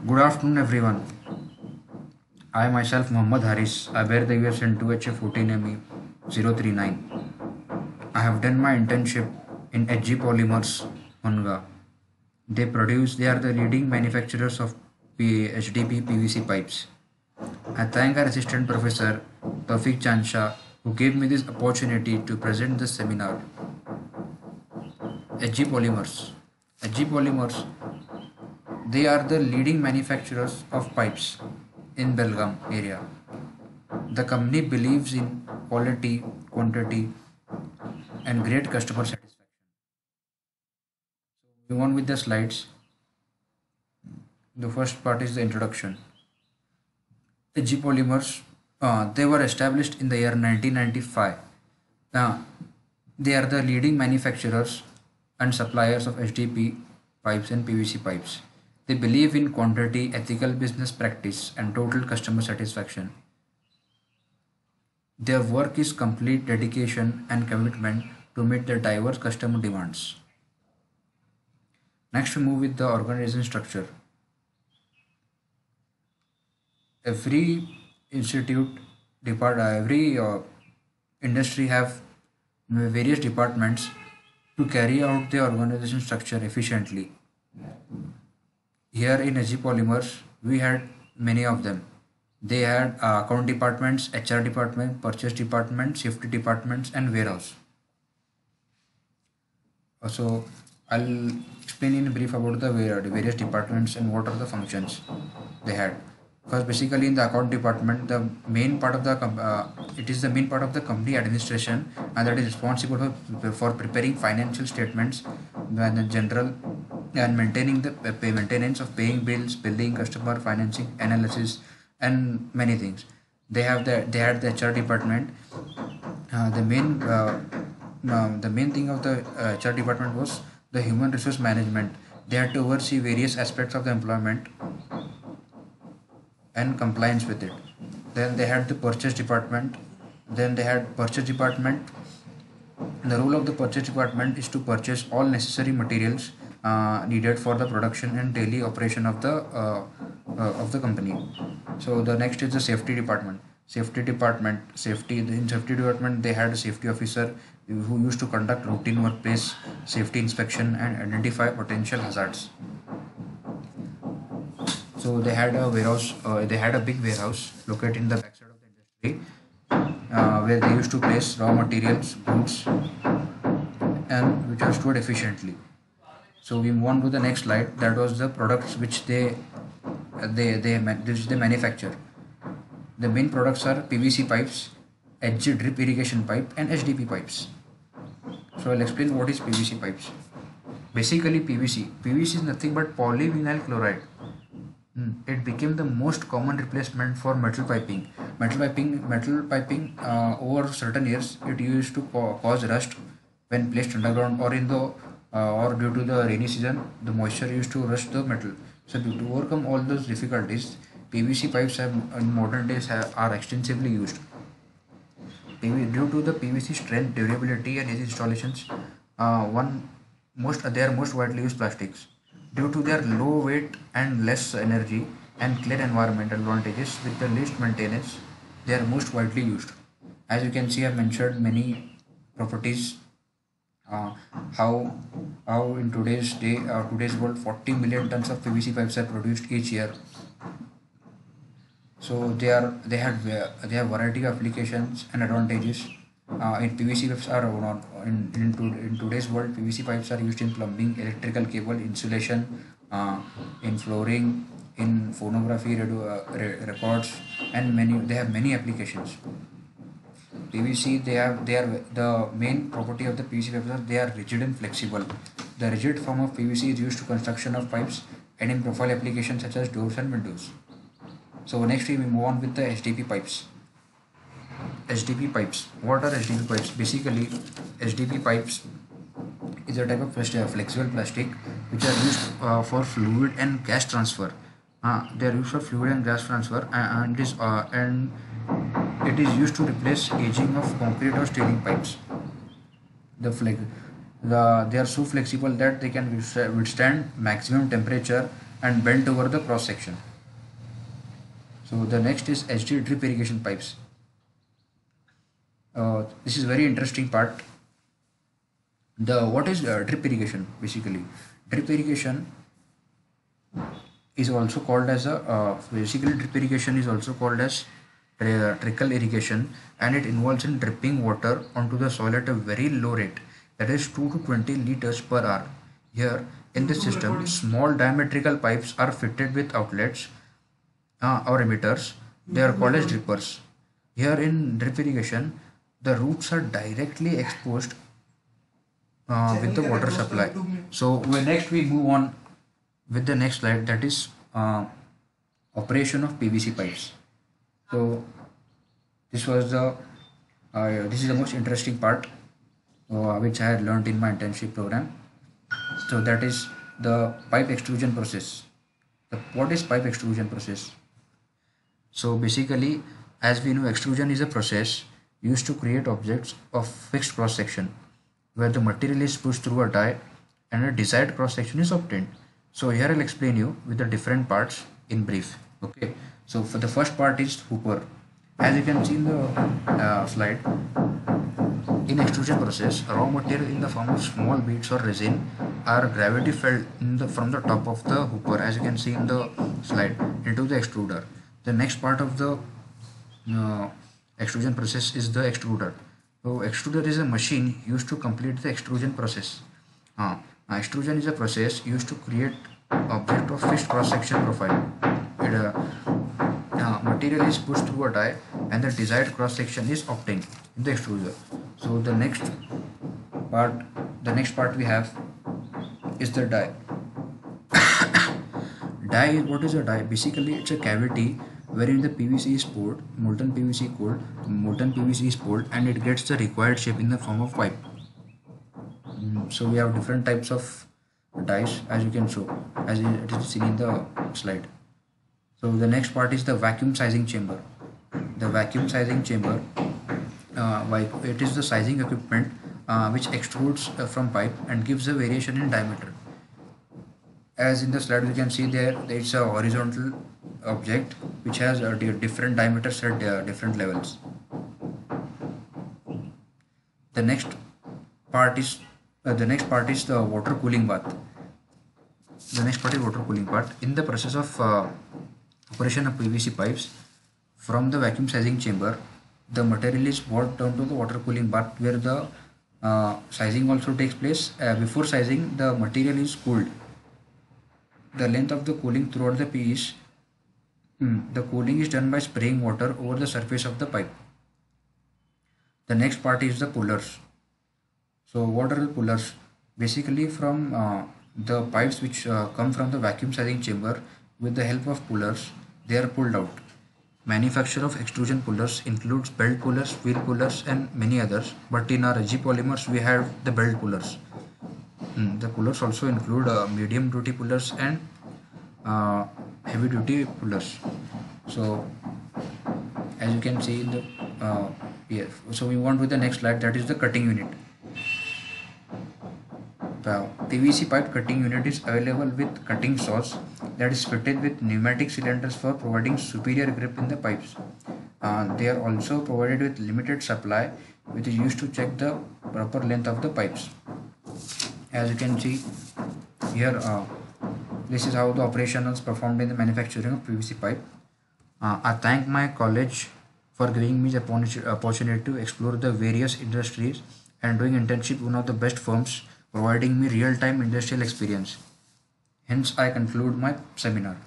Good afternoon, everyone. I myself, Muhammad Haris, I bear the USN 2HA14ME 039. I have done my internship in HG Polymers, Onga. They are the leading manufacturers of HDP PVC pipes. I thank our assistant professor, Tawfiq Chansha, who gave me this opportunity to present this seminar. HG Polymers. HG Polymers, they are the leading manufacturers of pipes in Belgaum area. The company believes in quality, quantity, and great customer satisfaction. So, move on with the slides. The first part is the introduction. HG Polymers, they were established in the year 1995. They are the leading manufacturers and suppliers of HDP pipes and PVC pipes. They believe in quantity, ethical business practice, and total customer satisfaction. Their work is complete dedication and commitment to meet the diverse customer demands. Next, we move with the organization structure. Every every industry have various departments to carry out the organization structure efficiently. Here in HG Polymers, we had many of them. They had account departments, HR department, purchase department, safety departments, and warehouse. So I'll explain in brief about the various departments and what are the functions they had. Because basically in the account department, the main part of the it is the main part of the company administration, and that is responsible for preparing financial statements and the general and maintaining the maintenance of paying bills, billing, customer financing analysis, and many things. They had the HR department. The main thing of the HR department was the human resource management. They had to oversee various aspects of the employment and compliance with it. Then they had the purchase department. Then they had purchase department. The role of the purchase department is to purchase all necessary materials needed for the production and daily operation of the company. So the next is the safety department. In safety department they had a safety officer who used to conduct routine workplace safety inspection and identify potential hazards. So they had a warehouse. They had a big warehouse located in the backside of the industry, where they used to place raw materials, goods, and which are stored efficiently. So we move on to the next slide. That was the products which they manufacture. The main products are PVC pipes, HG drip irrigation pipe, and HDP pipes. So I'll explain what is PVC pipes. Basically, PVC is nothing but polyvinyl chloride. It became the most common replacement for metal piping. Metal piping over certain years, it used to cause rust when placed underground or in the or due to the rainy season, the moisture used to rust the metal. So to overcome all those difficulties, PVC pipes in modern days are extensively used. Due to the PVC strength, durability, and easy installations, they are most widely used plastics. Due to their low weight and less energy and clear environmental advantages with the least maintenance, they are most widely used. As you can see, I have mentioned many properties. How in today's world 40 million tons of PVC pipes are produced each year. So they have variety of applications and advantages. In PVC pipes are in today's world, PVC pipes are used in plumbing, electrical cable, insulation, in flooring, in phonography, records, and they have many applications. PVC, they are the main property of the PVC pipes are they are rigid and flexible. The rigid form of PVC is used to construction of pipes and in profile applications such as doors and windows. So next we move on with the HDP pipes. HDP pipes. What are HDP pipes? Basically, HDP pipes is a type of flexible plastic which are used for fluid and gas transfer. They are used for fluid and gas transfer, and it is used to replace aging of concrete or steel pipes. They are so flexible that they can withstand maximum temperature and bent over the cross section. So the next is HD drip irrigation pipes. This is very interesting part. The what is drip irrigation? Basically, drip irrigation is also called as a basically drip irrigation is also called as trickle irrigation, and it involves in dripping water onto the soil at a very low rate, that is 2 to 20 liters per hour. Here in this system, small diametrical pipes are fitted with outlets or emitters. They are called as drippers. Here in drip irrigation, the roots are directly exposed with the water supply. So next we move on with the next slide, that is operation of PVC pipes. So this was the this is the most interesting part which I had learned in my internship program. So that is the pipe extrusion process. What is pipe extrusion process? So basically, as we know, extrusion is a process used to create objects of fixed cross section, where the material is pushed through a die and a desired cross section is obtained. So here I'll explain you with the different parts in brief. Okay, so for the first part is hooper. As you can see in the slide, in extrusion process, raw material in the form of small beads or resin are gravity fed from the top of the hooper, as you can see in the slide, into the extruder. The next part of the extrusion process is the extruder. So extruder is a machine used to complete the extrusion process. Extrusion is a process used to create object of fixed cross section profile. Material is pushed through a die and the desired cross section is obtained in the extruder. So the next part we have is the die. Die, what is a die? Basically, it's a cavity wherein the PVC is poured, molten PVC is poured, and it gets the required shape in the form of pipe. So we have different types of dies, as you can show, as it is seen in the slide. So the next part is the vacuum sizing chamber. The vacuum sizing chamber, it is the sizing equipment which extrudes from pipe and gives a variation in diameter. As in the slide you can see there, it's a horizontal object which has different diameters at different levels. The next part is the water cooling bath. The next part is water cooling part. In the process of operation of PVC pipes, from the vacuum sizing chamber, the material is brought down to the water cooling bath, where the sizing also takes place. Before sizing, the material is cooled. The length of the cooling throughout the piece, the cooling is done by spraying water over the surface of the pipe. The next part is the pullers. So what are the pullers? Basically, from the pipes which come from the vacuum sizing chamber, with the help of pullers, they are pulled out. Manufacture of extrusion pullers includes belt pullers, wheel pullers, and many others. But in our G polymers, we have the belt pullers. The pullers also include medium duty pullers and heavy duty pullers. So as you can see in the here, so we want with the next slide, that is the cutting unit. The PVC pipe cutting unit is available with cutting saws that is fitted with pneumatic cylinders for providing superior grip in the pipes. They are also provided with limited supply, which is used to check the proper length of the pipes. As you can see here, this is how the operation is performed in the manufacturing of PVC pipe. I thank my college for giving me the opportunity to explore the various industries and doing internship in one of the best firms, providing me real-time industrial experience. Hence, I conclude my seminar.